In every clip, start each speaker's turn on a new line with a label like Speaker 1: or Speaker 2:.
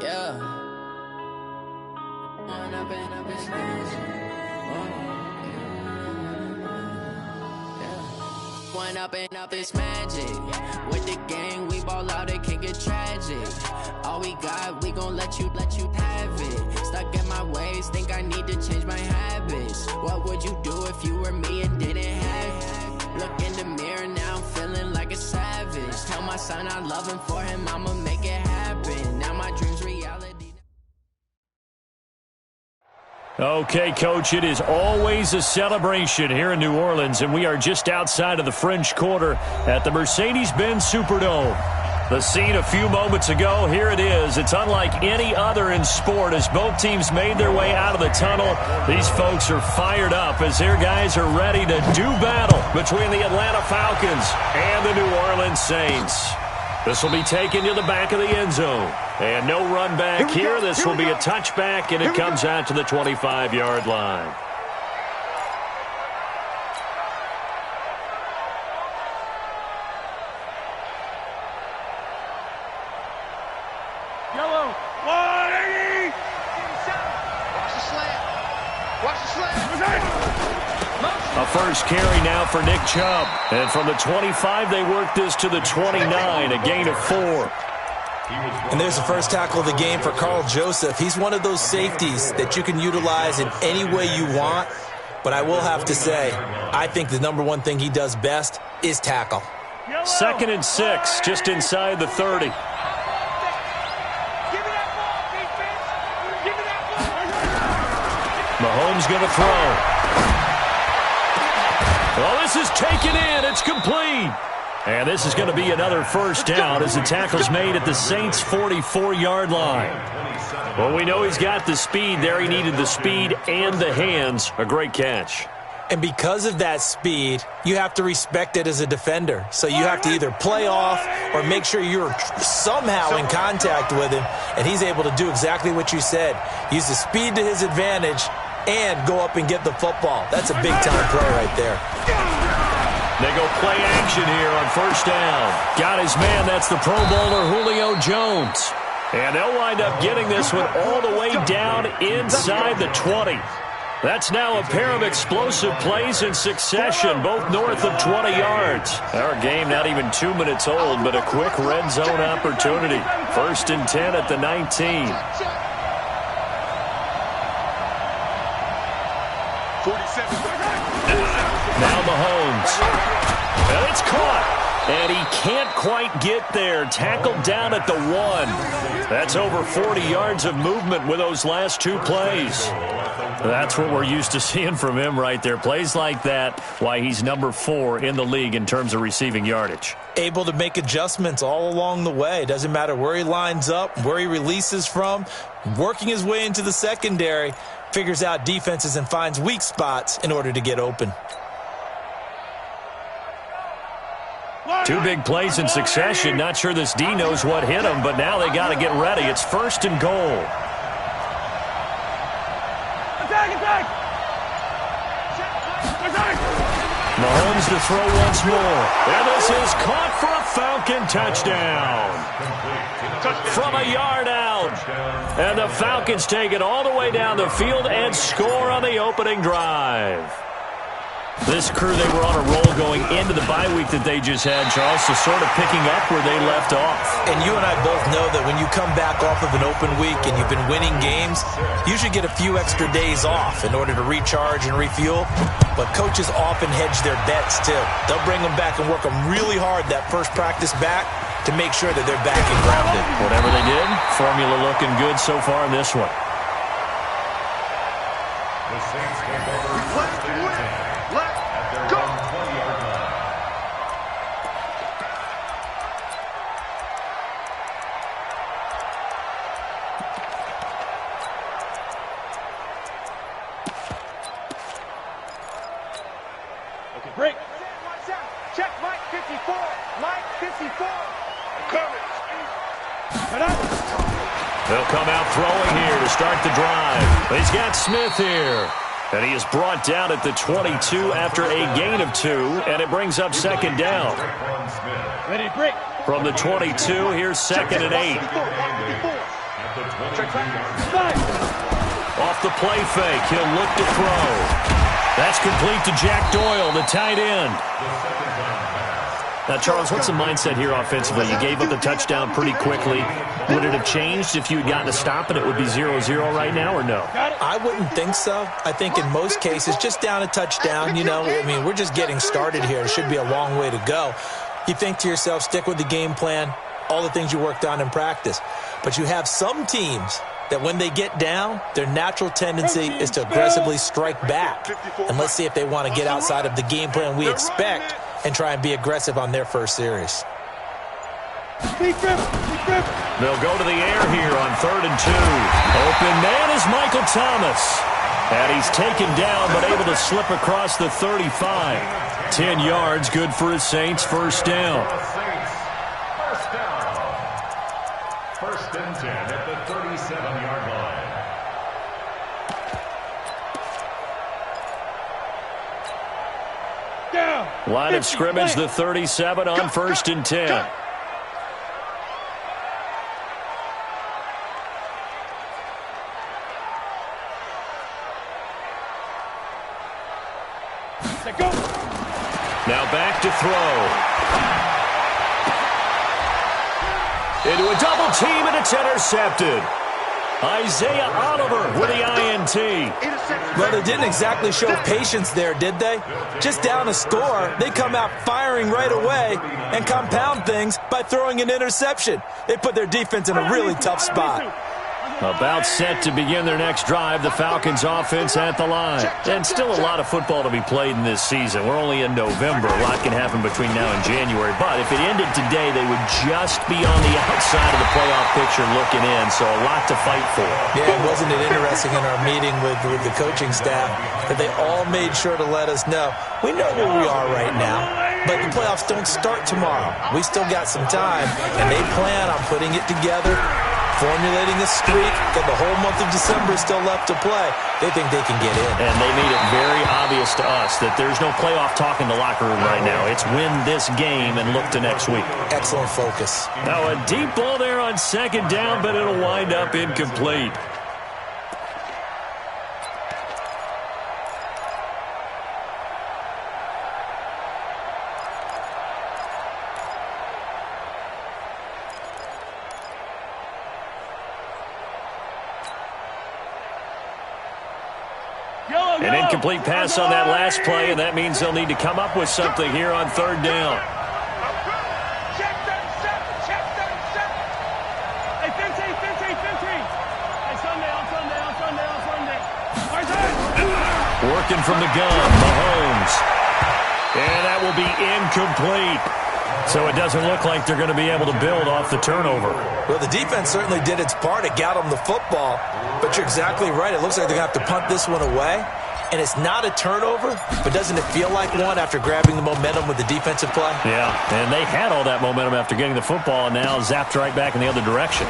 Speaker 1: Yeah. One up and up is magic. With the gang, we ball out, it can get tragic. All we got, we gon' let you have it. Stuck in my ways, think I need to change my habits. What would you do if you were me and didn't have it? Look in the mirror, now I'm feeling like a savage. Tell my son I love him, for him I'ma make it happen. Now my dream's reality.
Speaker 2: Okay, Coach, it is always a celebration here in New Orleans, and we are just outside of the French Quarter at the Mercedes-Benz Superdome. The scene a few moments ago, here it is. It's unlike any other in sport as both teams made their way out of the tunnel. These folks are fired up as their guys are ready to do battle between the Atlanta Falcons and the New Orleans Saints. This will be taken to the back of the end zone. And no run back here. This will be a touchback, and it comes out to the 25-yard line.
Speaker 3: Yellow, 180. Watch the slant. Watch the slant.
Speaker 2: A first carry now for Nick Chubb. And from the 25, they work this to the 29, a gain of 4.
Speaker 4: And there's the first tackle of the game for Carl Joseph. He's one of those safeties that you can utilize in any way you want. But I will have to say, I think the number one thing he does best is tackle.
Speaker 2: 2nd and 6, just inside the 30. Mahomes going to throw. Well, this is taken in. It's complete. And this is going to be another first down as the tackle's made at the Saints' 44-yard line. Well, we know he's got the speed there. He needed the speed and the hands. A great catch.
Speaker 4: And because of that speed, you have to respect it as a defender. So you have to either play off or make sure you're somehow in contact with him. And he's able to do exactly what you said. Use the speed to his advantage and go up and get the football. That's a big-time play right there.
Speaker 2: They go play action here on first down. Got his man. That's the Pro Bowler Julio Jones. And they'll wind up getting this one all the way down inside the 20. That's now a pair of explosive plays in succession, both north of 20 yards. Our game not even 2 minutes old, but a quick red zone opportunity. 1st and 10 at the 19.
Speaker 3: 47.
Speaker 2: Now Mahomes. And it's caught. And he can't quite get there. Tackled down at the 1. That's over 40 yards of movement with those last 2 plays. That's what we're used to seeing from him right there. Plays like that, why he's number 4 in the league in terms of receiving yardage.
Speaker 4: Able to make adjustments all along the way. Doesn't matter where he lines up, where he releases from. Working his way into the secondary. Figures out defenses and finds weak spots in order to get open.
Speaker 2: 2 big plays in succession. Not sure this D knows what hit him, but now they got to get ready. It's 1st and goal.
Speaker 3: Attack!
Speaker 2: Mahomes to throw once more. And this is caught for a Falcon touchdown. From a yard out. And the Falcons take it all the way down the field and score on the opening drive. This crew, they were on a roll going into the bye week that they just had, Charles, so sort of picking up where they left off.
Speaker 4: And you and I both know that when you come back off of an open week and you've been winning games, you should get a few extra days off in order to recharge and refuel. But coaches often hedge their bets, too. They'll bring them back and work them really hard that first practice back to make sure that they're back and grounded.
Speaker 2: Whatever they did, formula looking good so far in this one.
Speaker 3: The Saints get over. Let's go. Okay, break. Check Mike 54. Mike 54. Coming.
Speaker 2: They'll come out throwing here to start the drive. He's got Smith here. And he is brought down at the 22 after a gain of 2, and it brings up 2nd down.
Speaker 3: Ready, break.
Speaker 2: From the 22, here's 2nd and 8. Off the play fake, he'll look to throw. That's complete to Jack Doyle, the tight end. Now, Charles, what's the mindset here offensively? You gave up the touchdown pretty quickly. Would it have changed if you had gotten a stop and it would be 0-0 right now, or no?
Speaker 4: I wouldn't think so. I think in most cases, just down a touchdown, we're just getting started here. It should be a long way to go. You think to yourself, stick with the game plan, all the things you worked on in practice. But you have some teams that when they get down, their natural tendency is to aggressively strike back. And let's see if they want to get outside of the game plan we expect and try and be aggressive on their first series.
Speaker 2: They'll go to the air here on 3rd and 2. Open man is Michael Thomas. And he's taken down but able to slip across the 35. 10 yards, good for his Saints, first down.
Speaker 3: First and 10 at the 37-yard line.
Speaker 2: Line of scrimmage, the 37 on 1st and 10. Now back to throw. Into a double team, and it's intercepted. Isaiah Oliver with the INT.
Speaker 4: Well, they didn't exactly show patience there, did they? Just down a score, they come out firing right away and compound things by throwing an interception. They put their defense in a really tough spot.
Speaker 2: About set to begin their next drive, the Falcons offense at the line. And still a lot of football to be played in this season. We're only in November. A lot can happen between now and January. But if it ended today, they would just be on the outside of the playoff picture looking in. So a lot to fight for.
Speaker 4: Yeah, wasn't it interesting in our meeting with the coaching staff that they all made sure to let us know, we know where we are right now, but the playoffs don't start tomorrow. We still got some time, and they plan on putting it together, formulating a streak, got the whole month of December still left to play. They think they can get in.
Speaker 2: And they made it very obvious to us that there's no playoff talk in the locker room right now. It's win this game and look to next week.
Speaker 4: Excellent focus.
Speaker 2: Now a deep ball there on 2nd down, but it'll wind up incomplete. An incomplete pass on that last play, and that means they'll need to come up with something here on 3rd down. Working from the gun, Mahomes. And that will be incomplete. So it doesn't look like they're going to be able to build off the turnover.
Speaker 4: Well, the defense certainly did its part. It got them the football. But you're exactly right. It looks like they're going to have to punt this one away. And it's not a turnover, but doesn't it feel like one after grabbing the momentum with the defensive play?
Speaker 2: Yeah, and they had all that momentum after getting the football and now zapped right back in the other direction.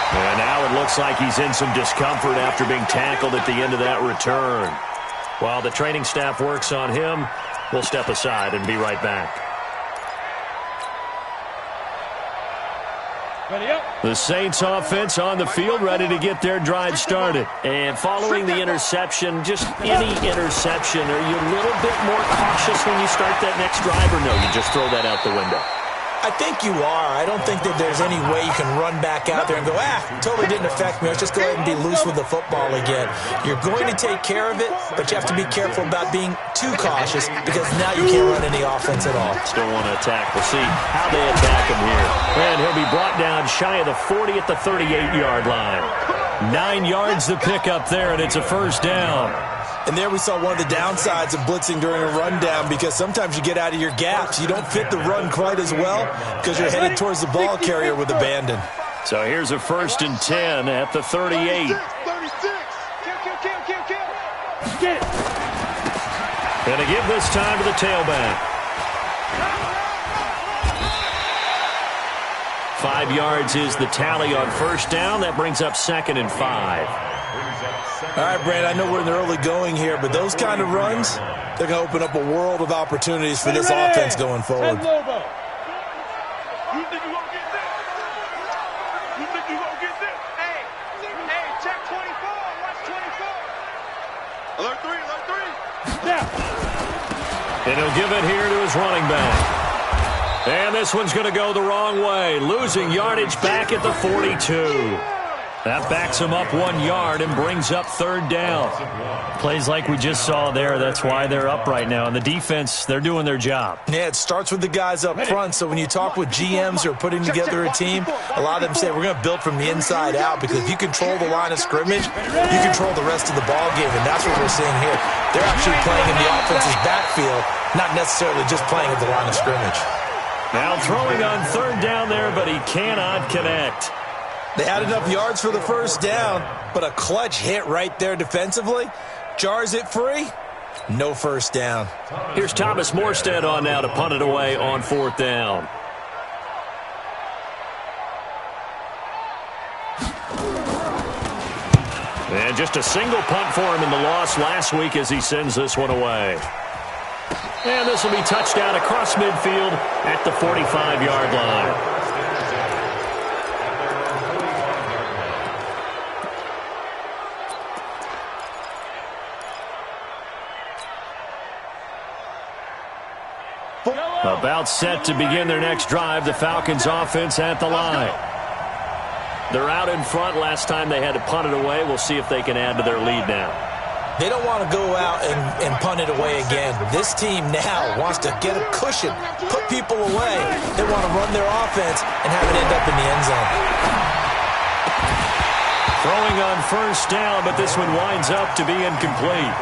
Speaker 2: And now it looks like he's in some discomfort after being tackled at the end of that return. While the training staff works on him, we'll step aside and be right back. The Saints offense on the field, ready to get their drive started. And following the interception, just any interception, are you a little bit more cautious when you start that next drive, or no, you just throw that out the window?
Speaker 4: I think you are. I don't think that there's any way you can run back out there and go, totally didn't affect me. Let's just go ahead and be loose with the football again. You're going to take care of it, but you have to be careful about being too cautious because now you can't run any offense at all.
Speaker 2: Still want to attack. We'll see how they attack him here. And he'll be brought down shy of the 40 at the 38-yard line. 9 yards to pick up there, and it's a first down.
Speaker 4: And there we saw one of the downsides of blitzing during a rundown because sometimes you get out of your gaps. You don't fit the run quite as well because you're headed towards the ball carrier with abandon.
Speaker 2: So here's a 1st and 10 at the 38. Gonna give this time to the tailback. 5 yards is the tally on first down. That brings up 2nd and 5.
Speaker 4: All right, Brand, I know we're in the early going here, but those kind of runs, they're going to open up a world of opportunities for this offense going forward.
Speaker 2: And he'll give it here to his running back. And this one's going to go the wrong way, losing yardage back at the 42. That backs him up 1 yard and brings up third down. Plays like we just saw there. That's why they're up right now. And the defense, they're doing their job.
Speaker 4: Yeah, it starts with the guys up front. So when you talk with GMs who are putting together a team, a lot of them say we're going to build from the inside out, because if you control the line of scrimmage, you control the rest of the ball game. And that's what we're seeing here. They're actually playing in the offense's backfield, not necessarily just playing at the line of scrimmage.
Speaker 2: Now throwing on third down there, but he cannot connect.
Speaker 4: They had enough yards for the first down, but a clutch hit right there defensively. Jars it free. No first down.
Speaker 2: Here's Thomas Morstead on now to punt it away on fourth down. And just a single punt for him in the loss last week as he sends this one away. And this will be touchdown across midfield at the 45-yard line. About set to begin their next drive, the Falcons offense at the line. They're out in front. Last time they had to punt it away. We'll see if they can add to their lead now.
Speaker 4: They don't want to go out and punt it away again. This team now wants to get a cushion, put people away. They want to run their offense and have it end up in the end zone.
Speaker 2: Throwing on first down, but this one winds up to be incomplete.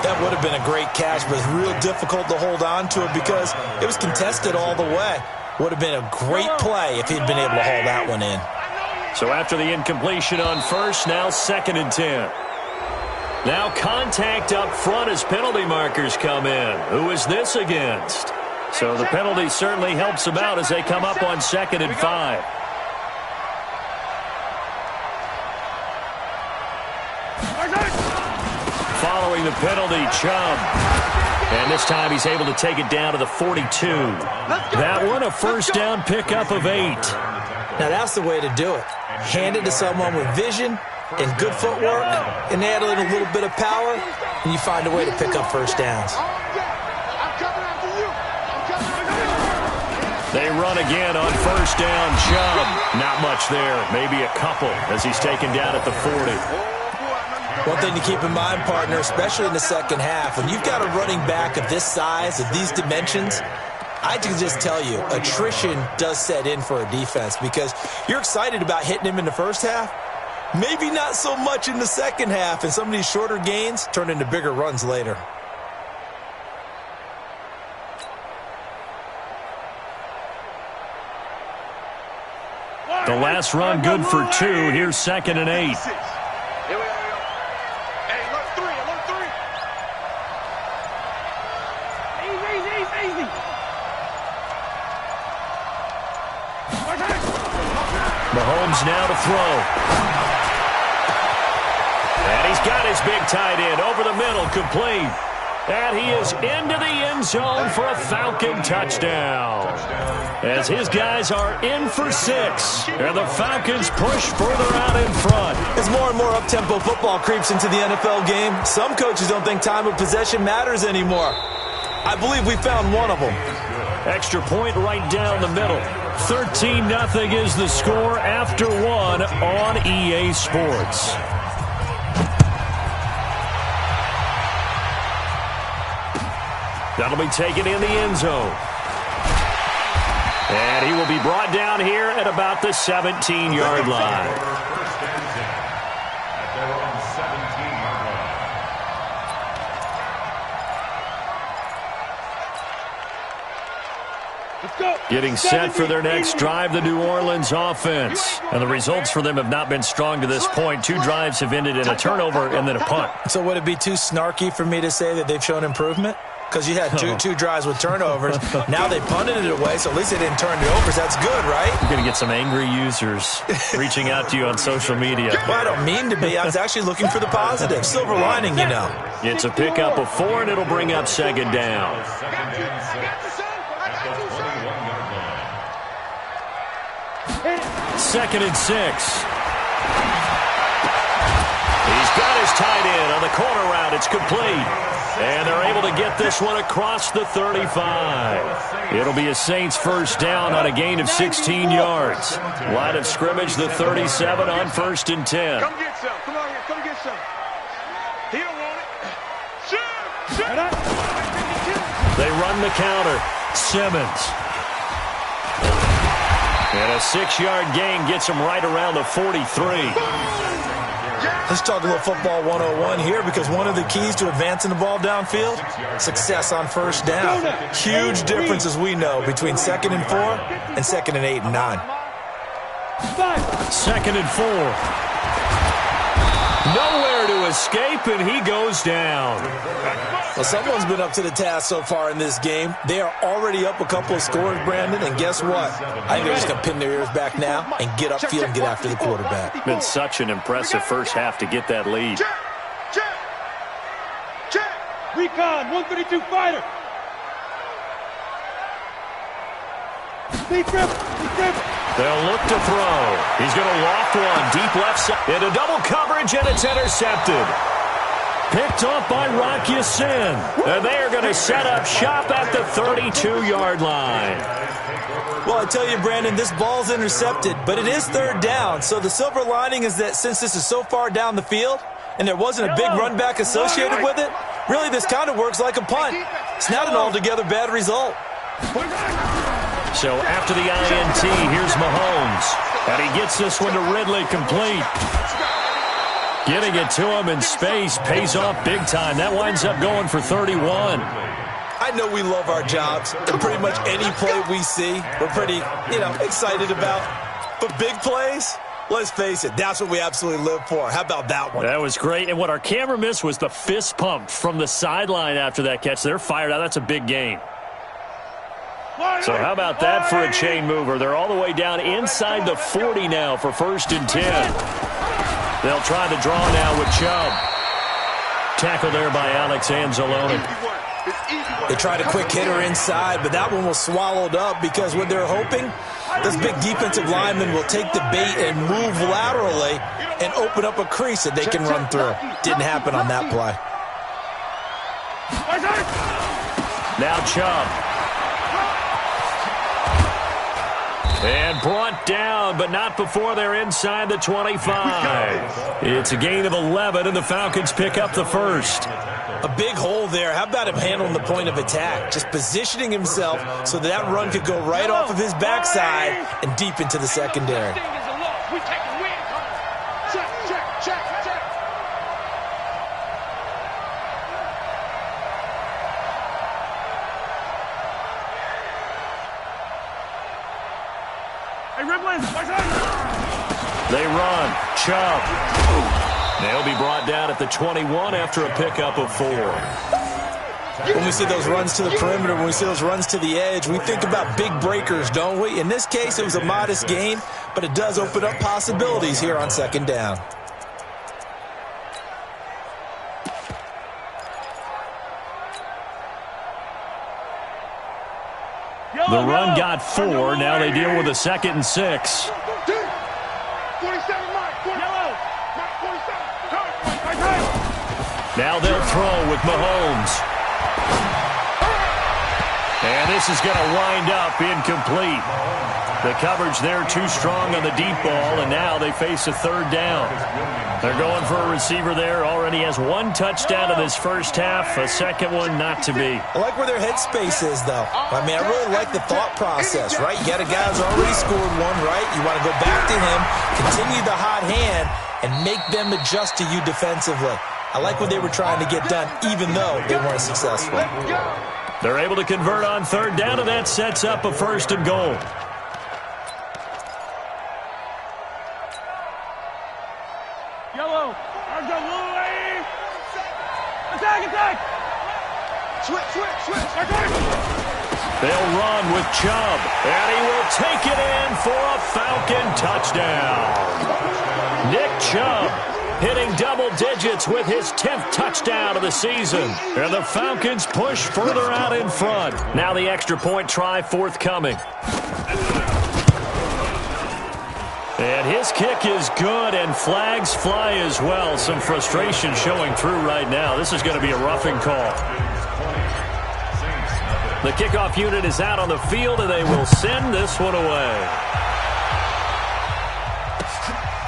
Speaker 4: That would have been a great catch, but it's real difficult to hold on to it because it was contested all the way. Would have been a great play if he'd been able to haul that one in.
Speaker 2: So after the incompletion on first, now 2nd and 10. Now contact up front as penalty markers come in. Who is this against? So the penalty certainly helps them out as they come up on 2nd and 5. Following the penalty, Chubb. And this time he's able to take it down to the 42. That one a first down pickup of 8.
Speaker 4: Now that's the way to do it. Hand it to someone with vision and good footwork, and add in a little bit of power, and you find a way to pick up first downs.
Speaker 2: They run again on first down. Chubb, not much there. Maybe a couple as he's taken down at the 40.
Speaker 4: One thing to keep in mind, partner, especially in the second half, when you've got a running back of this size, of these dimensions, I can just tell you, attrition does set in for a defense because you're excited about hitting him in the first half. Maybe not so much in the second half, and some of these shorter gains turn into bigger runs later.
Speaker 2: The last run good for 2. Here's 2nd and 8. Mahomes now to throw. And he's got his big tight end over the middle, complete. And he is into the end zone for a Falcon touchdown. As his guys are in for 6. And the Falcons push further out in front.
Speaker 4: As more and more up-tempo football creeps into the NFL game, some coaches don't think time of possession matters anymore. I believe we found one of them.
Speaker 2: Extra point right down the middle. 13-0 is the score after 1 on EA Sports. That'll be taken in the end zone. And he will be brought down here at about the 17-yard line. Getting set for their next drive, the New Orleans offense. And the results for them have not been strong to this point. 2 drives have ended in a turnover and then a punt.
Speaker 4: So would it be too snarky for me to say that they've shown improvement? Because you had two drives with turnovers. Now they punted it away, so at least they didn't turn it over. So that's good, right?
Speaker 2: You're going to get some angry users reaching out to you on social media.
Speaker 4: Well, I don't mean to be. I was actually looking for the positive. Silver lining, you know.
Speaker 2: It's a pickup of 4, and it'll bring up 2nd down. 2nd and 6. He's got his tight end on the corner route. It's complete. And they're able to get this one across the 35. It'll be a Saints first down on a gain of 16 yards. Line of scrimmage, the 37 on 1st and 10.
Speaker 5: Come get some. Come on here. Come get some. He don't want it. Shoot.
Speaker 2: They run the counter. Simmons. And a 6-yard gain gets him right around the 43.
Speaker 4: Let's talk a little football 101 here, because one of the keys to advancing the ball downfield, success on first down. Huge difference, as we know, between 2nd and 4 and 2nd and 8 and 9.
Speaker 2: 2nd and 4. Nowhere to escape, and he goes down.
Speaker 4: Well, someone's been up to the task so far in this game. They are already up a couple of scores, Brandon, and guess what? I think they're just going to pin their ears back now and get upfield and get after the quarterback.
Speaker 2: Been such an impressive first half to get that lead.
Speaker 5: Check. Recon, 132 fighter. Speed grip.
Speaker 2: They'll look to throw. He's going to loft one deep left side. Into double coverage, and it's intercepted. Picked off by Rock Ya-Sin. And they are going to set up shop at the 32-yard line.
Speaker 4: Well, I tell you, Brandon, this ball's intercepted, but it is 3rd down. So the silver lining is that since this is so far down the field and there wasn't a big run back associated with it, really this kind of works like a punt. It's not an altogether bad result.
Speaker 2: So after the INT, here's Mahomes. And he gets this one to Ridley complete. Getting it to him in space pays off big time. That winds up going for 31.
Speaker 4: I know we love our jobs, and pretty much any play we see, we're pretty, excited about. But big plays, let's face it, that's what we absolutely live for. How about that one?
Speaker 2: That was great. And what our camera missed was the fist pump from the sideline after that catch. They're fired out. That's a big gain. So how about that for a chain mover? They're all the way down inside the 40 now for 1st and 10. They'll try the draw now with Chubb. Tackle there by Alex Anzalone.
Speaker 4: They tried a quick hitter inside, but that one was swallowed up because what they're hoping, this big defensive lineman will take the bait and move laterally and open up a crease that they can run through. Didn't happen on that play.
Speaker 2: Now Chubb. And brought down, but not before they're inside the 25. It's a gain of 11, and the Falcons pick up the first.
Speaker 4: A big hole there. How about him handling the point of attack? Just positioning himself so that run could go right off of his backside and deep into the secondary.
Speaker 2: They run. Chubb. They'll be brought down at the 21 after a pickup of 4.
Speaker 4: When we see those runs to the perimeter, when we see those runs to the edge, we think about big breakers, don't we? In this case, it was a modest gain, but it does open up possibilities here on 2nd down.
Speaker 2: The run got 4. Now they deal with a 2nd and 6. Now they'll throw with Mahomes. And this is going to wind up incomplete. The coverage there too strong on the deep ball, and now they face a 3rd down. They're going for a receiver there. Already has 1 touchdown in this first half, a second one not to be.
Speaker 4: I like where their headspace is, though. I mean, I really like the thought process, right? You got a guy who's already scored 1, right? You want to go back to him, continue the hot hand, and make them adjust to you defensively. I like what they were trying to get done, even though they weren't successful.
Speaker 2: They're able to convert on 3rd down, and that sets up a 1st and goal.
Speaker 5: Yellow. Attack. Switch.
Speaker 2: They'll run with Chubb, and he will take it in for a Falcon touchdown. Nick Chubb hitting double digits with his 10th touchdown of the season. And the Falcons push further out in front. Now the extra point try forthcoming. And his kick is good, and flags fly as well. Some frustration showing through right now. This is going to be a roughing call. The kickoff unit is out on the field, and they will send this one away.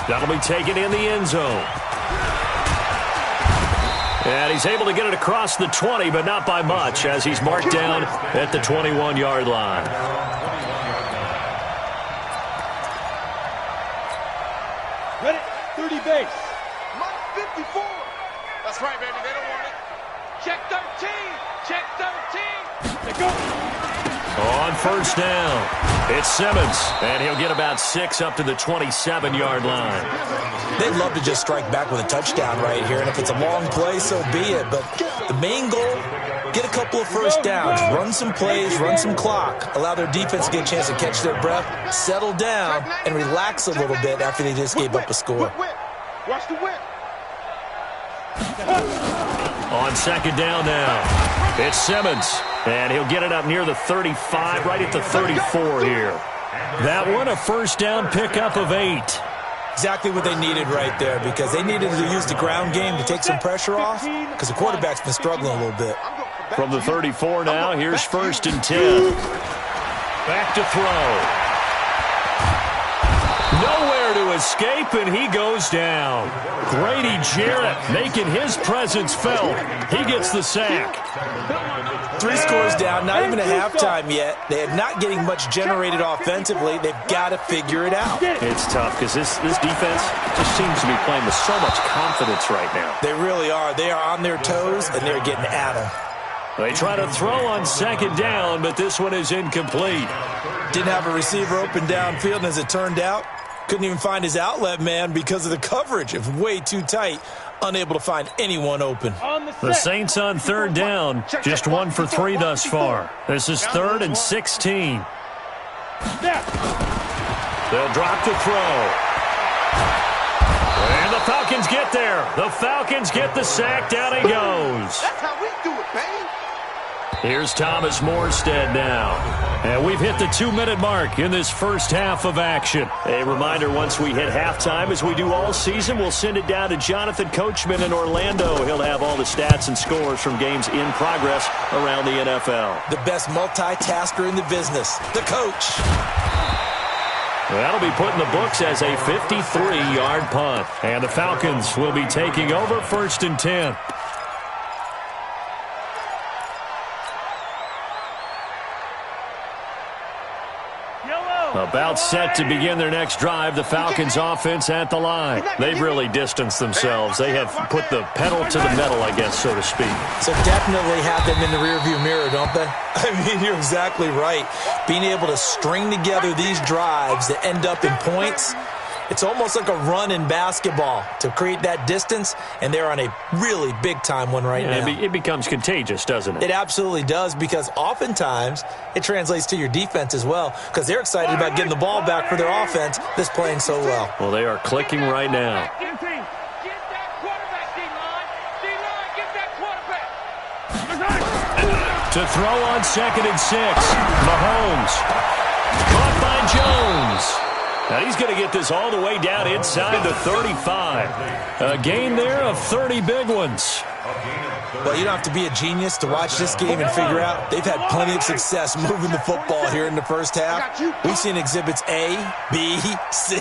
Speaker 2: That'll be taken in the end zone. And he's able to get it across the 20, but not by much, as he's marked down at the 21-yard line.
Speaker 5: Ready? 30 base. Mark 54. That's right, baby. They don't want it. Check 13. Check 13. They go.
Speaker 2: On first down, it's Simmons, and he'll get about 6 up to the 27-yard line.
Speaker 4: They'd love to just strike back with a touchdown right here, and if it's a long play, so be it. But the main goal, get a couple of first downs, run some plays, run some clock, allow their defense to get a chance to catch their breath, settle down, and relax a little bit after they just gave up a score.
Speaker 5: Watch the whip.
Speaker 2: On second down now, it's Simmons, and he'll get it up near the 35, right at the 34 here. That one, a first down pickup of 8.
Speaker 4: Exactly what they needed right there, because they needed to use the ground game to take some pressure off, because the quarterback's been struggling a little bit.
Speaker 2: From the 34 now, here's first and 10. Back to throw. Nowhere to escape, and he goes down. Grady Jarrett making his presence felt. He gets the sack.
Speaker 4: 3 scores down, not even a halftime yet. They are not getting much generated offensively. They've got to figure it out.
Speaker 2: It's tough because this defense just seems to be playing with so much confidence right now.
Speaker 4: They really are. They are on their toes, and they're getting at them.
Speaker 2: They try to throw on second down, but this one is incomplete.
Speaker 4: Didn't have a receiver open downfield, and as it turned out, couldn't even find his outlet man because of the coverage. It was way too tight. Unable to find anyone open.
Speaker 2: The Saints on third down, just 1 for 3 thus far. This is 3rd and 16. They'll drop to throw. And the Falcons get there. The Falcons get the sack. Down he goes.
Speaker 5: That's how we do it, baby.
Speaker 2: Here's Thomas Morstead now. And we've hit the 2-minute mark in this first half of action. A reminder, once we hit halftime, as we do all season, we'll send it down to Jonathan Coachman in Orlando. He'll have all the stats and scores from games in progress around the NFL.
Speaker 4: The best multitasker in the business, the coach.
Speaker 2: That'll be put in the books as a 53-yard punt. And the Falcons will be taking over first and 10. About set to begin their next drive, the Falcons offense at the line. They've really distanced themselves. They have put the pedal to the metal, I guess, so to speak.
Speaker 4: So definitely have them in the rearview mirror, don't they? I mean, you're exactly right. Being able to string together these drives that end up in points, it's almost like a run in basketball to create that distance, and they're on a really big-time one right now.
Speaker 2: It becomes contagious, doesn't it?
Speaker 4: It absolutely does, because oftentimes it translates to your defense as well, because they're excited about getting the ball back for their offense that's playing so well.
Speaker 2: Well, they are clicking right now.
Speaker 5: Get that quarterback, D-line. D-line, get that quarterback.
Speaker 2: To throw on 2nd and 6, Mahomes. Caught by Jones. Now he's going to get this all the way down inside the 35. A gain there of 30 big ones.
Speaker 4: Well, you don't have to be a genius to watch this game and figure out they've had plenty of success moving the football here in the first half. We've seen exhibits A, B, C,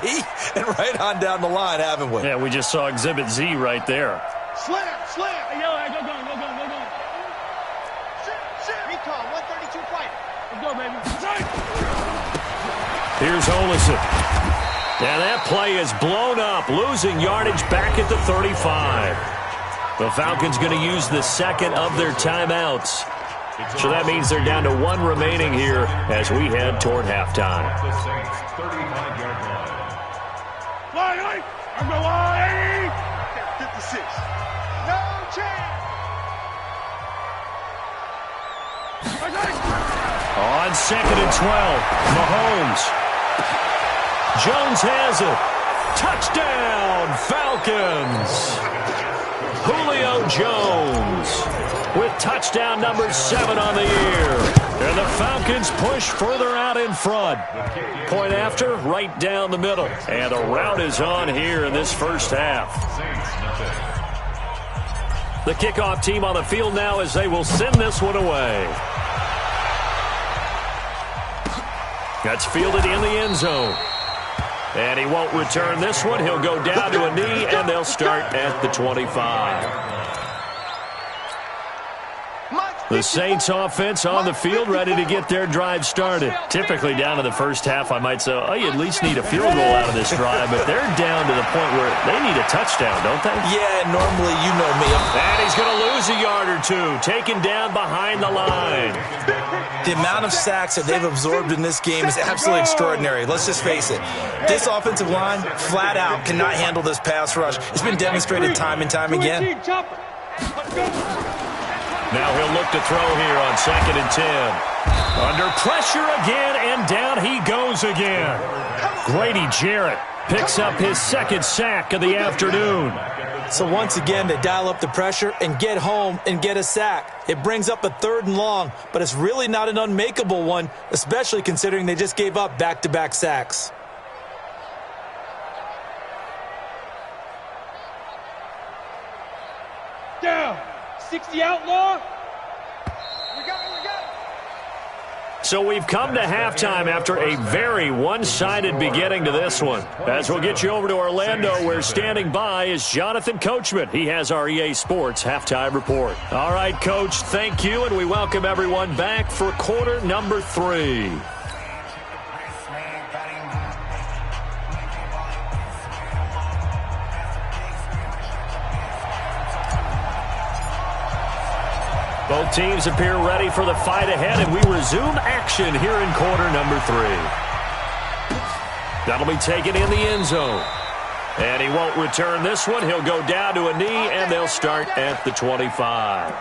Speaker 4: and right on down the line, haven't we?
Speaker 2: Yeah, we just saw exhibit Z right there.
Speaker 5: Slam. Hey, yo, go. Recon, 132 fight. Let's go, baby.
Speaker 2: Here's Olison. And that play is blown up, losing yardage back at the 35. The Falcons going to use the second of their timeouts. So that means they're down to 1 remaining here as we head toward halftime.
Speaker 5: Line, I'm going line. 56. No chance.
Speaker 2: On 2nd and 12, Mahomes. Jones has it. Touchdown, Falcons. Julio Jones. with touchdown number 7 on the year. And the Falcons push further out in front. Point after, right down the middle. And a rout is on here in this first half. The kickoff team on the field now as they will send this one away. That's fielded in the end zone. And he won't return this one. He'll go down to a knee, and they'll start at the 25. The Saints offense on the field ready to get their drive started. Typically down to the first half, I might say, oh, you at least need a field goal out of this drive, but they're down to the point where they need a touchdown, don't they?
Speaker 4: Yeah, normally, you know me.
Speaker 2: And he's going to lose a yard or two, taken down behind the line.
Speaker 4: The amount of sacks that they've absorbed in this game is absolutely extraordinary. Let's just face it. This offensive line, flat out, cannot handle this pass rush. It's been demonstrated time and time again.
Speaker 2: Now he'll look to throw here on 2nd and 10. Under pressure again, and down he goes again. Grady Jarrett picks up his 2nd sack of the afternoon.
Speaker 4: So once again, they dial up the pressure and get home and get a sack. It brings up a 3rd and long, but it's really not an unmakeable one, especially considering they just gave up back-to-back sacks.
Speaker 5: Down. 60 outlaw.
Speaker 2: So we've come to halftime after a very one-sided beginning to this one. As we'll get you over to Orlando, where standing by is Jonathan Coachman. He has our EA Sports halftime report. All right, Coach, thank you, and we welcome everyone back for quarter number 3. Both teams appear ready for the fight ahead, and we resume action here in quarter number 3. That'll be taken in the end zone. And he won't return this one. He'll go down to a knee, and they'll start at the 25.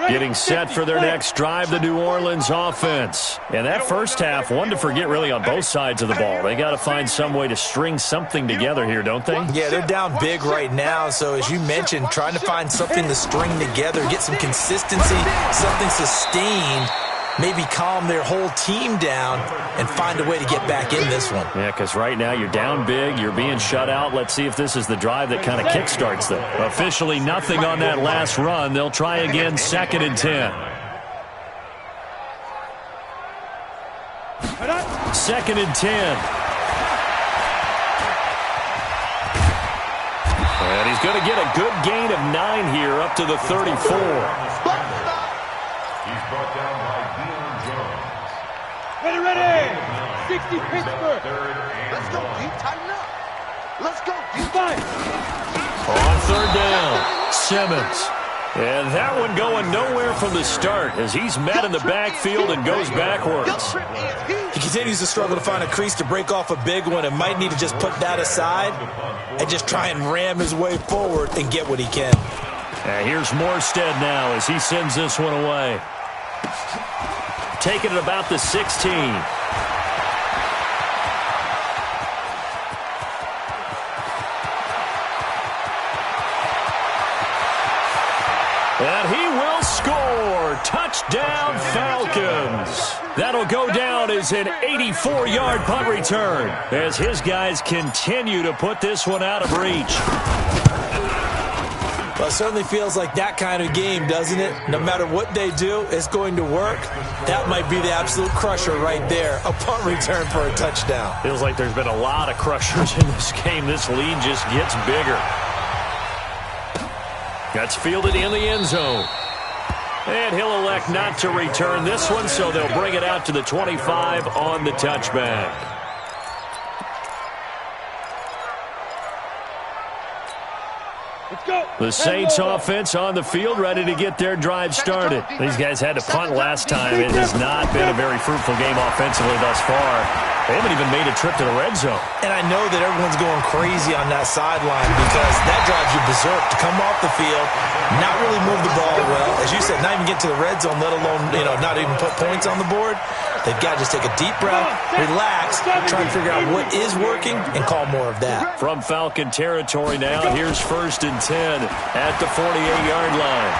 Speaker 2: Getting set for their next drive, the New Orleans offense. And that first half, one to forget really on both sides of the ball. They got to find some way to string something together here, don't they?
Speaker 4: Yeah, they're down big right now. So as you mentioned, trying to find something to string together, get some consistency, something sustained, maybe calm their whole team down and find a way to get back in this one.
Speaker 2: Yeah, because right now you're down big, you're being shut out. Let's see if this is the drive that kind of kickstarts them. Officially nothing on that last run. They'll try again, 2nd and 10. 2nd and 10. And he's going to get a good gain of 9 here up to the 34.
Speaker 3: He's brought down by
Speaker 5: Ready. 60 Pittsburgh.
Speaker 6: Let's go, Pete. Tighten up. Let's go, Pete.
Speaker 5: Five.
Speaker 2: On 3rd down, Simmons. And that one going nowhere from the start as he's met in the backfield and goes backwards.
Speaker 4: He continues to struggle to find a crease to break off a big one and might need to just put that aside and just try and ram his way forward and get what he can.
Speaker 2: And here's Morstead now as he sends this one away. Taking it about the 16. And he will score. Touchdown, Falcons. That'll go down as an 84-yard punt return as his guys continue to put this one out of reach.
Speaker 4: Well, it certainly feels like that kind of game, doesn't it? No matter what they do, it's going to work. That might be the absolute crusher right there, a punt return for a touchdown.
Speaker 2: Feels like there's been a lot of crushers in this game. This lead just gets bigger. That's fielded in the end zone. And he'll elect not to return this one, so they'll bring it out to the 25 on the touchback. The Saints offense on the field ready to get their drive started. These guys had to punt last time. It has not been a very fruitful game offensively thus far. They haven't even made a trip to the red zone.
Speaker 4: And I know that everyone's going crazy on that sideline because that drives you berserk to come off the field, not really move the ball well. As you said, not even get to the red zone, let alone, not even put points on the board. They've got to just take a deep breath, relax, try and figure out what is working, and call more of that.
Speaker 2: From Falcon territory now, here's 1st and 10 at the 48-yard line.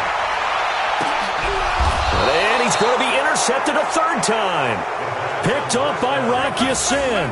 Speaker 2: And he's going to be intercepted a 3rd time. Picked off by Rocky Sin.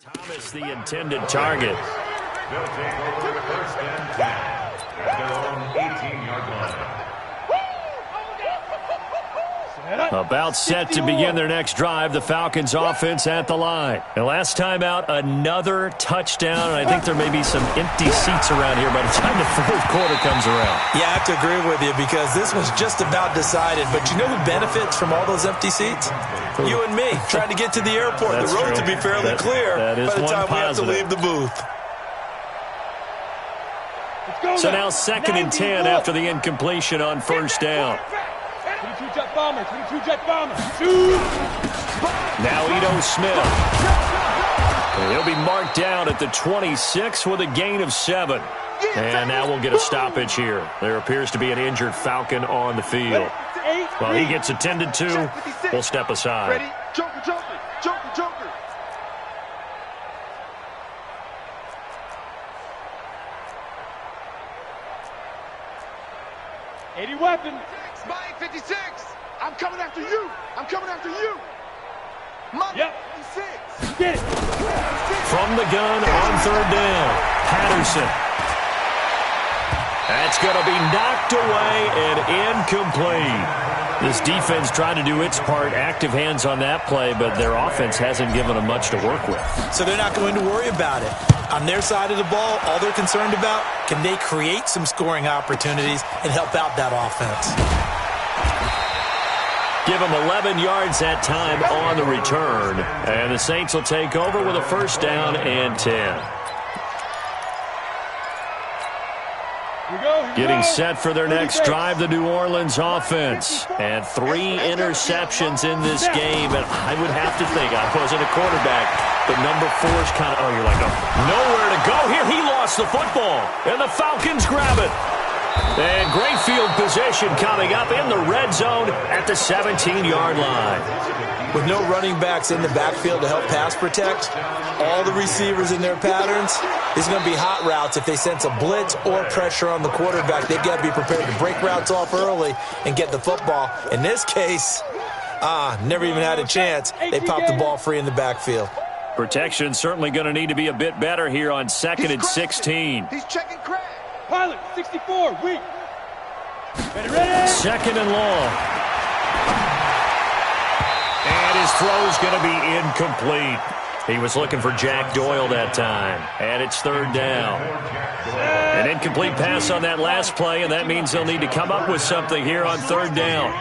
Speaker 2: Thomas, the intended target.
Speaker 3: They'll take over 1st and 10 at their own 18-yard line.
Speaker 2: About set to begin their next drive, the Falcons offense at the line. And last time out, another touchdown, and I think there may be some empty seats around here by the time the 4th quarter comes around.
Speaker 4: Yeah, I have to agree with you because this was just about decided. But you know who benefits from all those empty seats? You and me, trying to get to the airport. The road to be fairly clear by the time we have to leave the booth.
Speaker 2: So now 2nd and 10 after the incompletion on 1st down.
Speaker 5: 22 jet bomber, 22 jet bomber.
Speaker 2: Now Ito Smith. And he'll be marked down at the 26 with a gain of 7. And now we'll get a stoppage here. There appears to be an injured Falcon on the field. While he gets attended to, we'll step aside.
Speaker 6: Ready? Joker, Joker, Joker, Joker.
Speaker 5: '80 weapon.
Speaker 6: My 56. I'm coming after you. I'm coming after you. My 56.
Speaker 5: Get it.
Speaker 2: From the gun on 3rd down, Patterson. That's going to be knocked away and incomplete. This defense tried to do its part, active hands on that play, but their offense hasn't given them much to work with.
Speaker 4: So they're not going to worry about it. On their side of the ball, all they're concerned about, can they create some scoring opportunities and help out that offense?
Speaker 2: Give them 11 yards that time on the return, and the Saints will take over with a 1st down and 10. Getting set for their next drive, the New Orleans offense. And 3 interceptions in this game. And I would have to think, I wasn't a quarterback, but number 4's kind of, you're like, nowhere to go here. He lost the football, and the Falcons grab it. And great field position coming up in the red zone at the 17-yard line.
Speaker 4: With no running backs in the backfield to help pass protect, all the receivers in their patterns, it's going to be hot routes. If they sense a blitz or pressure on the quarterback, they've got to be prepared to break routes off early and get the football. In this case, never even had a chance. They popped the ball free in the backfield.
Speaker 2: Protection certainly going to need to be a bit better here on 2nd and 16.
Speaker 6: He's checking crack.
Speaker 5: Pilot, 64, weak. Ready.
Speaker 2: 2nd and long. And his throw is going to be incomplete. He was looking for Jack Doyle that time. And it's 3rd down. An incomplete pass on that last play, and that means they'll need to come up with something here on 3rd down.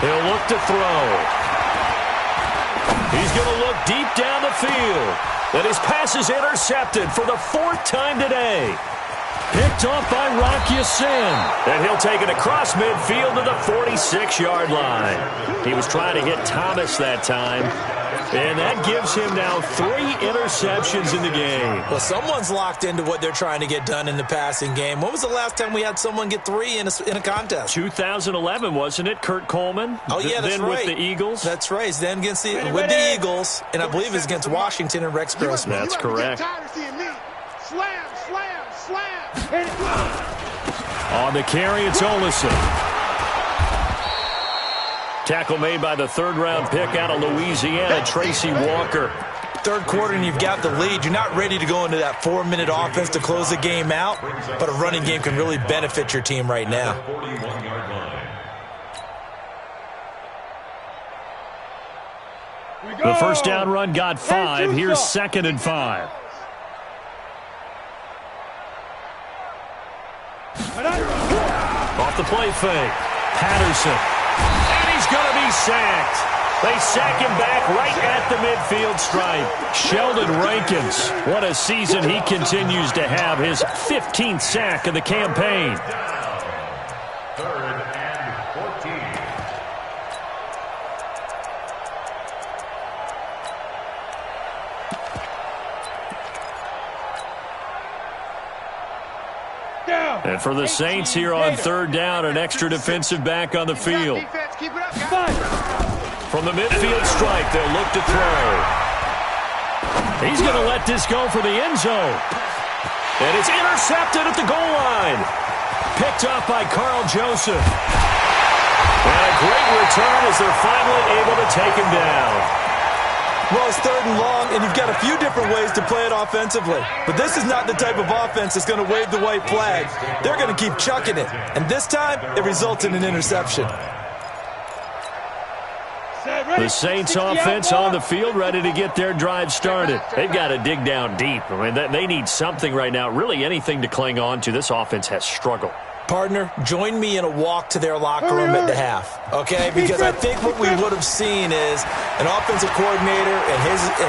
Speaker 2: He'll look to throw. He's going to look deep down the field. And his pass is intercepted for the 4th time today. Picked off by Rocky Sin. And he'll take it across midfield to the 46-yard line. He was trying to hit Thomas that time. And that gives him now 3 interceptions in the game.
Speaker 4: Well, someone's locked into what they're trying to get done in the passing game. When was the last time we had someone get 3 in a contest?
Speaker 2: 2011, wasn't it? Kurt Coleman?
Speaker 4: Oh, yeah, that's
Speaker 2: then
Speaker 4: right.
Speaker 2: With the Eagles?
Speaker 4: That's right. Then against the Eagles, and I believe it's against Washington and Rex Grossman.
Speaker 2: That's correct.
Speaker 6: Slam, slam, slam.
Speaker 2: On the carry, it's Olison. Tackle made by the 3rd-round pick out of Louisiana, Tracy Walker.
Speaker 4: third quarter and you've got the lead, you're not ready to go into that 4-minute offense to close the game out, but a running game can really benefit your team right now.
Speaker 2: The first down run got 5. Here's 2nd and 5. Off the play fake. Patterson. And he's going to be sacked. They sack him back right at the midfield stripe. Sheldon Rankins, what a season he continues to have. His 15th sack of the campaign.
Speaker 3: 3rd and 14.
Speaker 2: And for the Saints here on 3rd down, an extra defensive back on the field. From the midfield stripe, they'll look to throw. He's going to let this go for the end zone. And it's intercepted at the goal line. Picked off by Carl Joseph. And a great return as they're finally able to take him down.
Speaker 4: Well, it's 3rd and long, and you've got a few different ways to play it offensively. But this is not the type of offense that's going to wave the white flag. They're going to keep chucking it. And this time, it results in an interception.
Speaker 2: The Saints offense on the field, ready to get their drive started. They've got to dig down deep. I mean, they need something right now, really anything to cling on to. This offense has struggled.
Speaker 4: Partner, join me in a walk to their locker room at the half, okay? Because I think what we would have seen is an offensive coordinator and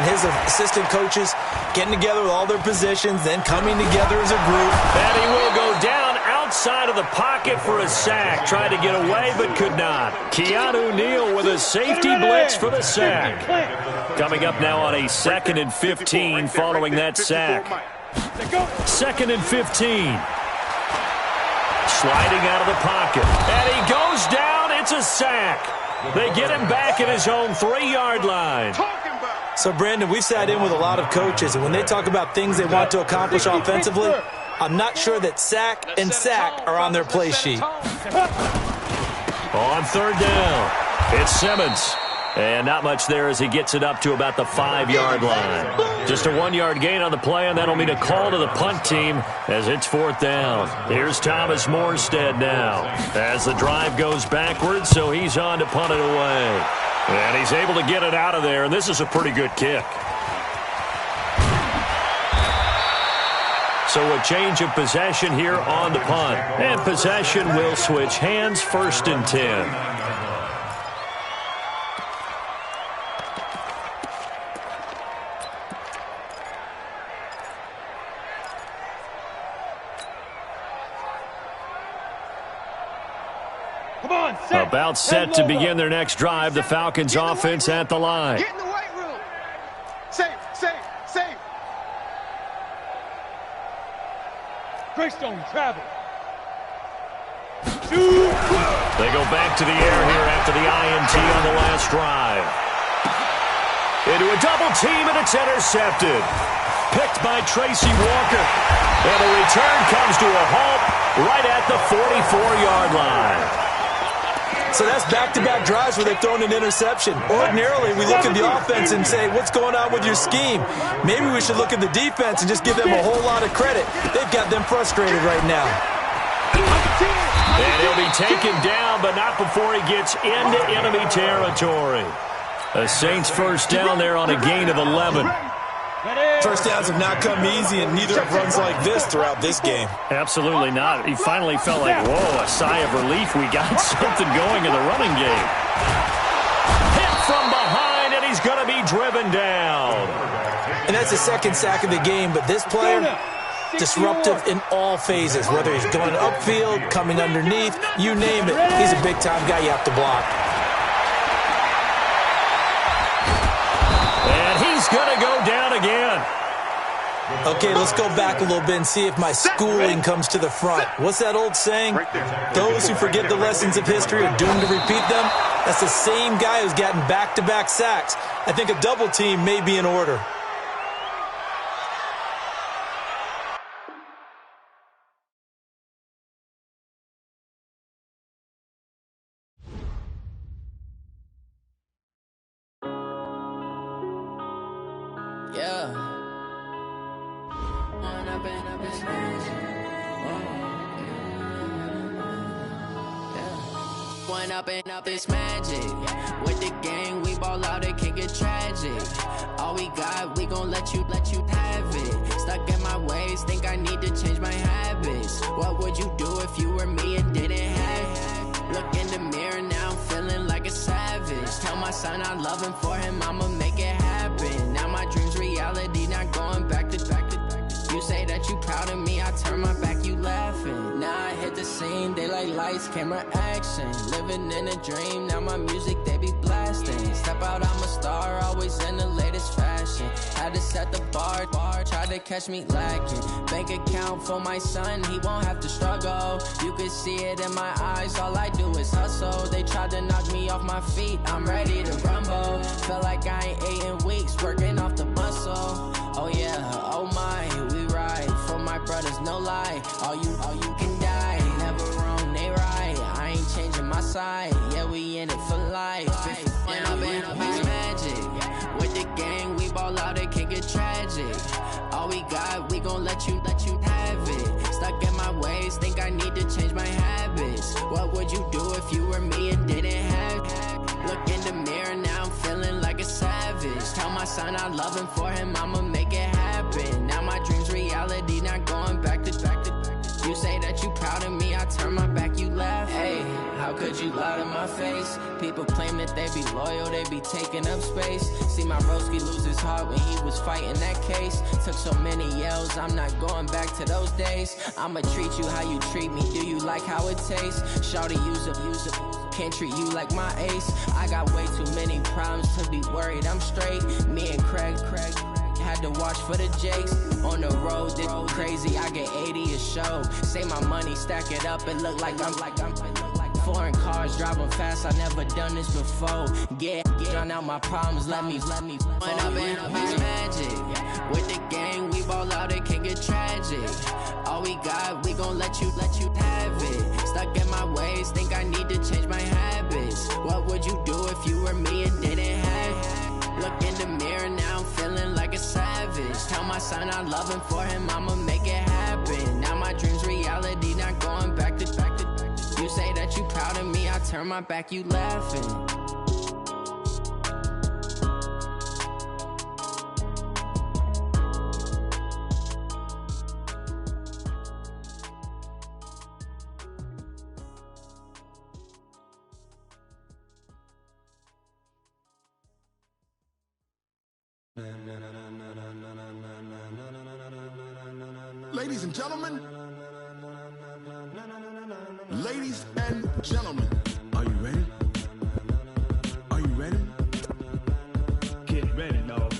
Speaker 4: his assistant coaches getting together with all their positions, then coming together as a group.
Speaker 2: And he will go down outside of the pocket for a sack. Tried to get away, but could not. Keanu Neal with a safety blitz for the sack. Coming up now on a 2nd and 15 following that sack. 2nd and 15. Sliding out of the pocket. And he goes down. It's a sack. They get him back at his own 3-yard line.
Speaker 4: So, Brandon, we've sat in with a lot of coaches, and when they talk about things they want to accomplish offensively, I'm not sure that sack and sack are on their play sheet.
Speaker 2: On 3rd down, it's Simmons. And not much there as he gets it up to about the 5-yard line. Just a 1-yard gain on the play, and that'll mean a call to the punt team as it's 4th down. Here's Thomas Morstead now as the drive goes backwards, so he's on to punt it away. And he's able to get it out of there, and this is a pretty good kick. So a change of possession here on the punt. And possession will switch hands, 1st and 10. About set to begin their next drive. The Falcons offense at the line.
Speaker 6: Get in the weight room. Safe.
Speaker 5: Greystone travel.
Speaker 2: They go back to the air here after the INT on the last drive. Into a double team, and it's intercepted. Picked by Tracy Walker. And the return comes to a halt right at the 44-yard line.
Speaker 4: So that's back-to-back drives where they've thrown an interception. Ordinarily, we look at the offense and say, what's going on with your scheme? Maybe we should look at the defense and just give them a whole lot of credit. They've got them frustrated right now.
Speaker 2: And he'll be taken down, but not before he gets into enemy territory. The Saints first down there on a gain of 11.
Speaker 4: First downs have not come easy, and neither have runs like this throughout this game.
Speaker 2: Absolutely not. He finally felt like, whoa, a sigh of relief. We got something going in the running game. Hit from behind, and he's going to be driven down.
Speaker 4: And that's the 2nd sack of the game, but this player, disruptive in all phases, whether he's going upfield, coming underneath, you name it. He's a big-time guy you have to block.
Speaker 2: And he's going to go down again.
Speaker 4: Okay, let's go back a little bit and see if my schooling comes to the front. What's that old saying? Those who forget the lessons of history are doomed to repeat them. That's the same guy who's gotten back-to-back sacks. I think a double team may be in order.
Speaker 1: Yeah. Up this magic. One up and up this magic. With the gang, we ball out, it can get tragic. All we got, we gon' let you have it. Stuck in my ways, think I need to change my habits. What would you do if you were me and didn't have it? Look in the mirror now, I'm feeling like a savage. Tell my son I love him, for him I'ma make it happen. Now my dream's reality, not going back to. You say that you proud of me, I turn my back, you laughing. Now I hit the scene, they like lights, camera, action. Living in a dream, now my music, they be blasting. Step out, I'm a star, always in the latest fashion. Had to set the bar, tried to catch me lacking. Bank account for my son, he won't have to struggle. You can see it in my eyes, all I do is hustle. They tried to knock me off my feet, I'm ready to rumble. Felt like I ain't ate in weeks, working off the muscle. Oh yeah, oh my, we ride for my brothers, no lie. All you can die, never wrong, they right. I ain't changing my side, yeah, we in it for life. And I've been magic. With the gang, we ball out, it can get tragic. All we got, we gon' let you have it. Stuck in my ways, think I need to change my habits. What would you do if you were me and didn't have it? Look in the mirror, now I'm feeling like a savage. Tell my son I love him, for him I'ma make it happen. Now my dream's reality, not going back to. You say that you proud of me, I turn my back, you laugh. Hey, how could you lie to my face? People claim that they be loyal, they be taking up space. See my broski lose his heart when he was fighting that case. Took so many yells, I'm not going back to those days. I'ma treat you how you treat me, do you like how it tastes? Shawty, use up, can't treat you like my ace. I got way too many problems to be worried, I'm straight. Me and Craig had to watch for the Jakes. On the road, this crazy, I get 80 a show. Say my money, stack it up, it look like I'm foreign cars, driving fast, I never done this before. Drown out my problems, let me When I've been up this magic. With the gang, we ball out, it can get tragic. All we got, we gon' let you have it. Stuck in my ways, think I need to change my habits. What would you do if you were me and didn't have it? Look in the mirror, now I'm feeling like a savage. Tell my son I love him, for him I'ma make it happen. Now my dream's reality, not going back to. You say that you proud of me, I turn my back, you laughing.
Speaker 6: Ladies and gentlemen, ladies and gentlemen, are you ready? Are you ready?
Speaker 5: Get ready, dog.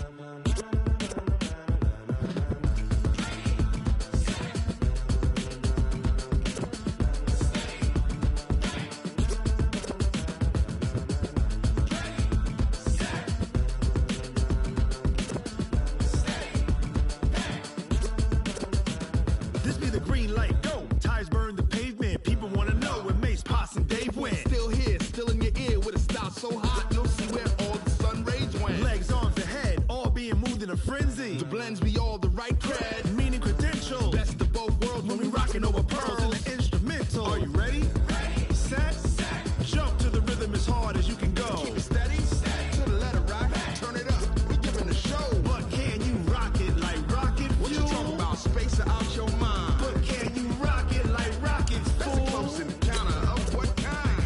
Speaker 7: This be the green light, go. Tires burn the pavement. People wanna know when Mace, Poss, and Dave went.
Speaker 6: Still here, still in your ear with a style so hot, you'll see where all the sun rays went.
Speaker 7: Legs, arms, and head, all being moved in a frenzy.
Speaker 6: The blends be all the right cred,
Speaker 7: Meaning credentials.
Speaker 6: best of both worlds
Speaker 7: When we rockin' over pearls in the instrumental.
Speaker 6: Are you ready?
Speaker 7: Set, jump to the rhythm as hard as you can go.
Speaker 6: Keep it steady, to the letter right, turn it up, we giving the show.
Speaker 7: But can you rock it like rocket
Speaker 6: What you
Speaker 7: fuel?
Speaker 6: talking about, space out your mind?
Speaker 7: But can you rock it like rockets,
Speaker 6: That's a
Speaker 7: fool?
Speaker 6: close encounter of what kind?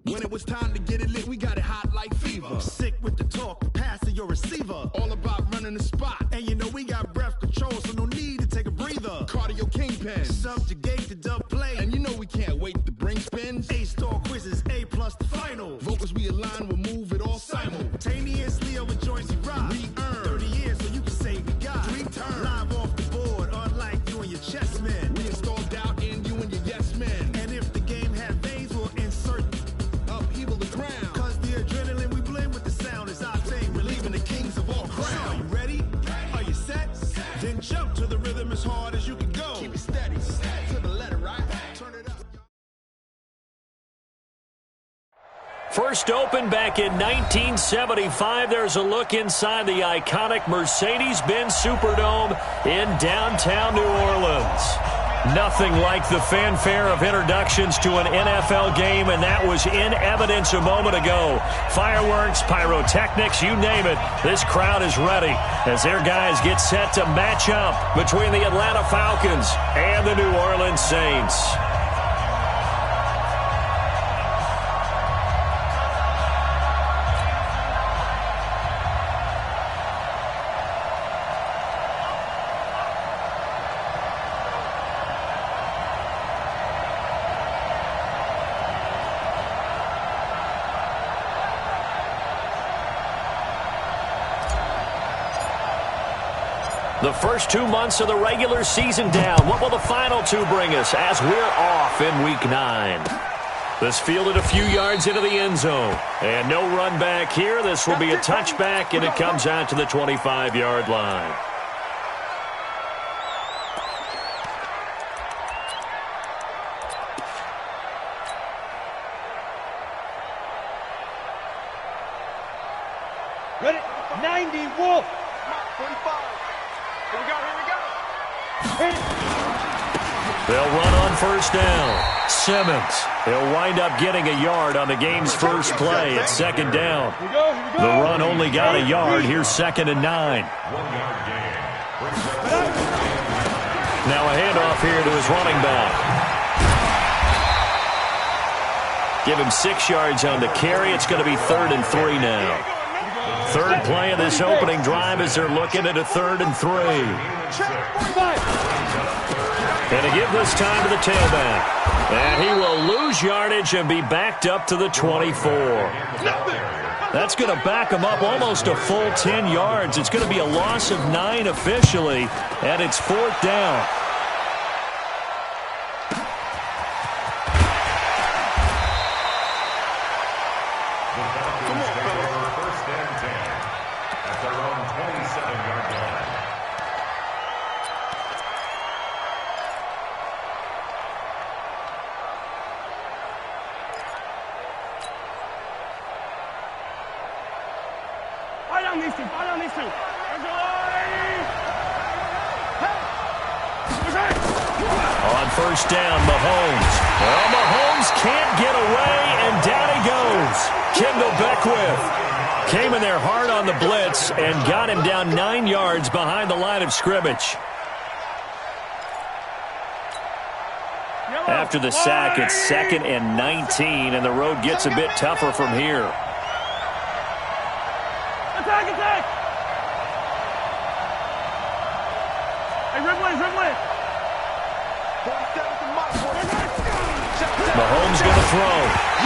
Speaker 7: When it was time to get it lit, we got it hot like fever. Sick with the talk, pass to your receiver.
Speaker 6: All about running the spot,
Speaker 7: And you know we got breath control, so no need to take a breather.
Speaker 6: cardio kingpin.
Speaker 7: Subjugate the dub play.
Speaker 6: And you know we can't wait to bring spins.
Speaker 7: A-star quizzes, A+ the final.
Speaker 6: Vocals we align, we'll move it all
Speaker 7: Simultaneously over joints we rock.
Speaker 6: We earn
Speaker 7: 30 years so you can say we got.
Speaker 6: 3 turns.
Speaker 7: Live off the board, unlike you and your chess men.
Speaker 6: We install doubt in you and your yes men.
Speaker 7: And if the game had veins, we'll insert.
Speaker 6: Upheaval the ground.
Speaker 7: Cause the adrenaline we blend with the sound is our thing, relieving the kings of all crowns. So are you ready? Are you set? Then jump to the rhythm as hard as you can go.
Speaker 6: Keep it steady, to the
Speaker 2: First opened back in 1975. There's a look inside the iconic Mercedes-Benz Superdome in downtown New Orleans. Nothing like the fanfare of introductions to an NFL game, and that was in evidence a moment ago. Fireworks, pyrotechnics, you name it. This crowd is ready as their guys get set to match up between the Atlanta Falcons and the New Orleans Saints. The first 2 months of the regular season down. What will the final two bring us as we're off in Week 9? This fielded a few yards into the end zone. And no run back here. This will be a touchback, and it comes out to the 25-yard line.
Speaker 5: Ready? 90, Wolf.
Speaker 6: 45. Here we go, here we go.
Speaker 2: They'll run on first down. Simmons. He'll wind up getting a yard on the game's first play at second down.
Speaker 5: Here we go, here we go.
Speaker 2: The run only got a yard. Here's 2nd and 9.
Speaker 3: 1 yard gain.
Speaker 2: Now a handoff here to his running back. Give him 6 yards on the carry. It's going to be 3rd and 3 now. Third play of this opening drive as they're looking at a 3rd and 3. And to give this time to the tailback. And he will lose yardage and be backed up to the 24. That's going to back him up almost a full 10 yards. It's going to be a loss of 9 officially, and it's 4th down. On first down, Mahomes. Well, Mahomes can't get away, and down he goes. Kendall Beckwith came in there hard on the blitz and got him down 9 yards behind the line of scrimmage. After the sack, it's 2nd and 19, and the road gets a bit tougher from here.
Speaker 5: Attack, attack! Hey, Ridley, Ridley!
Speaker 2: Mahomes going to throw.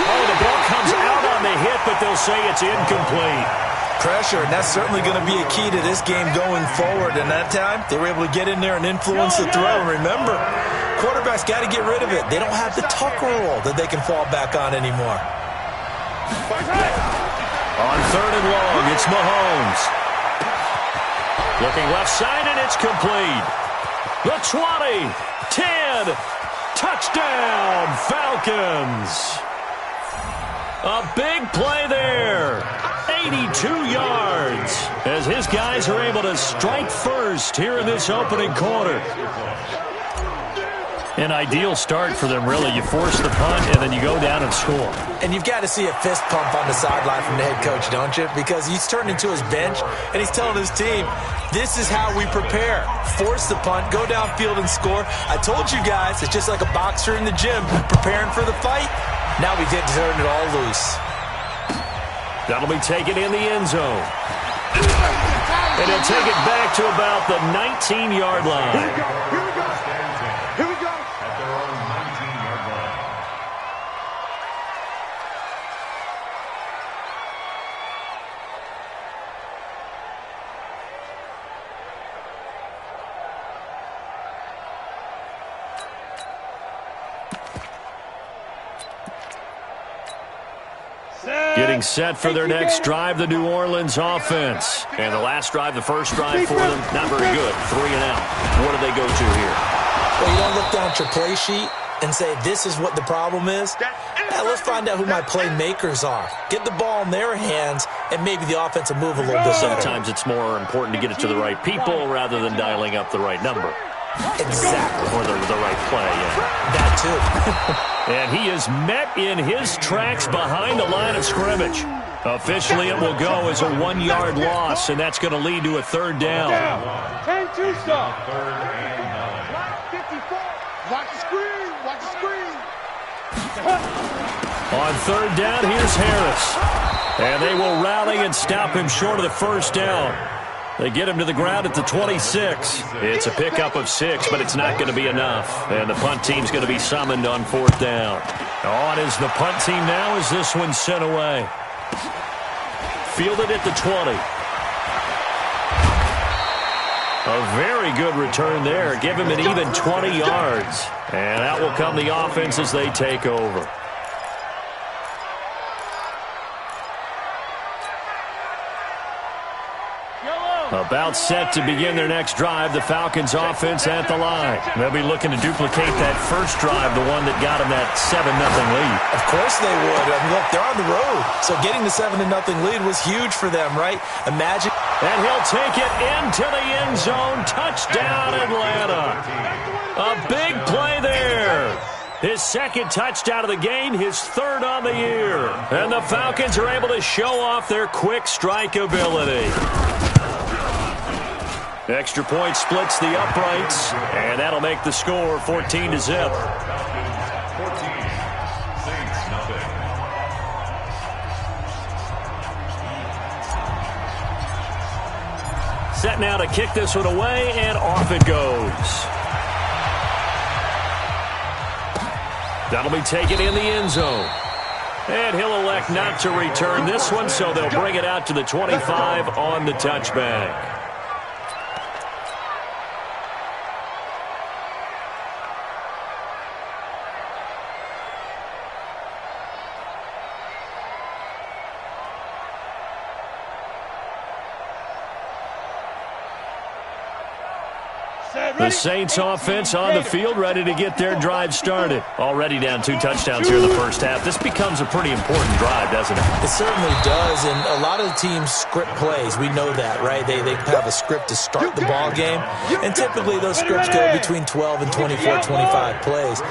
Speaker 2: Oh, the ball comes out on the hit, but they'll say it's incomplete.
Speaker 4: Pressure, and that's certainly going to be a key to this game going forward. And that time, they were able to get in there and influence the throw. And remember, quarterbacks got to get rid of it. They don't have the tuck rule that they can fall back on anymore.
Speaker 2: On 3rd and long, it's Mahomes. Looking left side, and it's complete. The 20, 10, touchdown, Falcons. A big play there. 82 yards as his guys are able to strike first here in this opening quarter. An ideal start for them, really. You force the punt, and then you go down and score.
Speaker 4: And you've got to see a fist pump on the sideline from the head coach, don't you? Because he's turned into his bench, and he's telling his team, this is how we prepare. Force the punt, go downfield and score. I told you guys, it's just like a boxer in the gym preparing for the fight. Now we get to turn it all loose.
Speaker 2: That'll be taken in the end zone. And he'll take it back to about the 19-yard line.
Speaker 6: Here we go. Here we go.
Speaker 3: At their own 19-yard line.
Speaker 2: Getting set for their next drive, the New Orleans offense. And the last drive, the first drive for them, not very good. 3 and out. What do they go to here?
Speaker 4: Well, you don't look down at your play sheet. and say this is what the problem is? Let's find out who my playmakers are. Get the ball in their hands, and maybe the offense will move a little bit better.
Speaker 2: Sometimes it's more important to get it to the right people rather than dialing up the right number.
Speaker 4: Exactly.
Speaker 2: Or the right play, yeah.
Speaker 4: That too.
Speaker 2: And he is met in his tracks behind the line of scrimmage. Officially, it will go as a 1-yard loss, and that's going to lead to a third down.
Speaker 5: 10-2 stop.
Speaker 3: Third and 9.
Speaker 6: 54. Watch the screen. Watch the screen.
Speaker 2: On third down, here's Harris. And they will rally and stop him short of the first down. They get him to the ground at the 26. It's a pickup of 6, but it's not going to be enough. And the punt team's going to be summoned on fourth down. On is the punt team now as this one's sent away. Fielded at the 20. A very good return there. Give him an even 20 yards. And out will come the offense as they take over. About set to begin their next drive, the Falcons offense at the line. They'll be looking to duplicate that first drive, the one that got them that 7-0 lead.
Speaker 4: Of course they would. I mean, look, they're on the road. So getting the 7-0 lead was huge for them, right? Imagine.
Speaker 2: And he'll take it into the end zone. Touchdown, Atlanta. A big play there. His second touchdown of the game, his third on the year. And the Falcons are able to show off their quick strike ability. Extra point splits the uprights, and that'll make the score 14-0.
Speaker 3: 14. Saints, nothing.
Speaker 2: Set now to kick this one away, and off it goes. That'll be taken in the end zone. And he'll elect not to return this one, so they'll bring it out to the 25 on the touchback. The Saints offense on the field, ready to get their drive started. Already down 2 touchdowns here in the first half. This becomes a pretty important drive, doesn't it?
Speaker 4: It certainly does, and a lot of teams script plays. We know that, right? They have a script to start the ball game, and typically those scripts go between 12 and 24, 25 plays.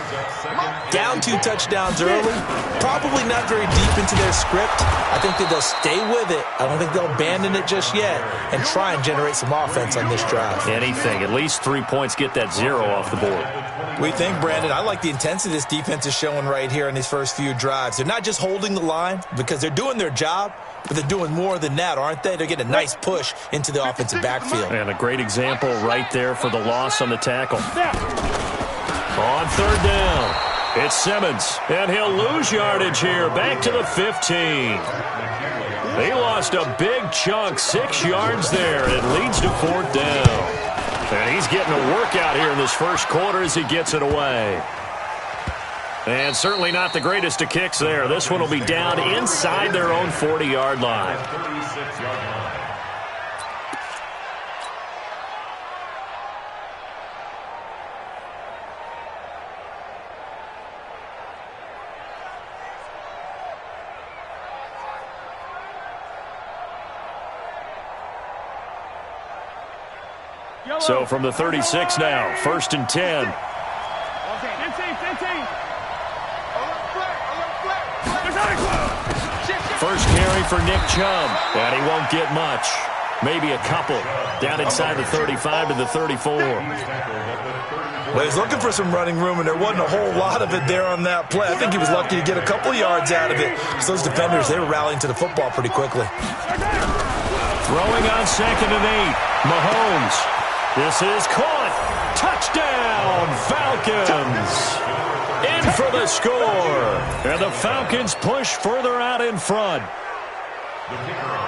Speaker 4: Down 2 touchdowns early, probably not very deep into their script. I think that they'll stay with it. I don't think they'll abandon it just yet and try and generate some offense on this drive.
Speaker 2: Anything, at least 3 points, get that 0 off the board.
Speaker 4: What do you think, Brandon? I like the intensity this defense is showing right here in these first few drives. They're not just holding the line because they're doing their job, but they're doing more than that, aren't they? They're getting a nice push into the offensive backfield.
Speaker 2: And a great example right there for the loss on the tackle. On third down, it's Simmons, and he'll lose yardage here, back to the 15. He lost a big chunk, 6 yards there. It leads to fourth down. And he's getting a workout here in this first quarter as he gets it away. And certainly not the greatest of kicks there. This one will be down inside their own 40-yard line.
Speaker 3: 36-yard line.
Speaker 2: So from the 36 now, 1st and 10. First carry for Nick Chubb, and he won't get much. Maybe a couple. Down inside the 35 to the 34.
Speaker 4: Well, he's looking for some running room, and there wasn't a whole lot of it there on that play. I think he was lucky to get a couple yards out of it. So those defenders, they were rallying to the football pretty quickly.
Speaker 2: Throwing on 2nd and 8, Mahomes. This is caught. Touchdown, Falcons. In for the score. And the Falcons push further out in front.
Speaker 3: The kicker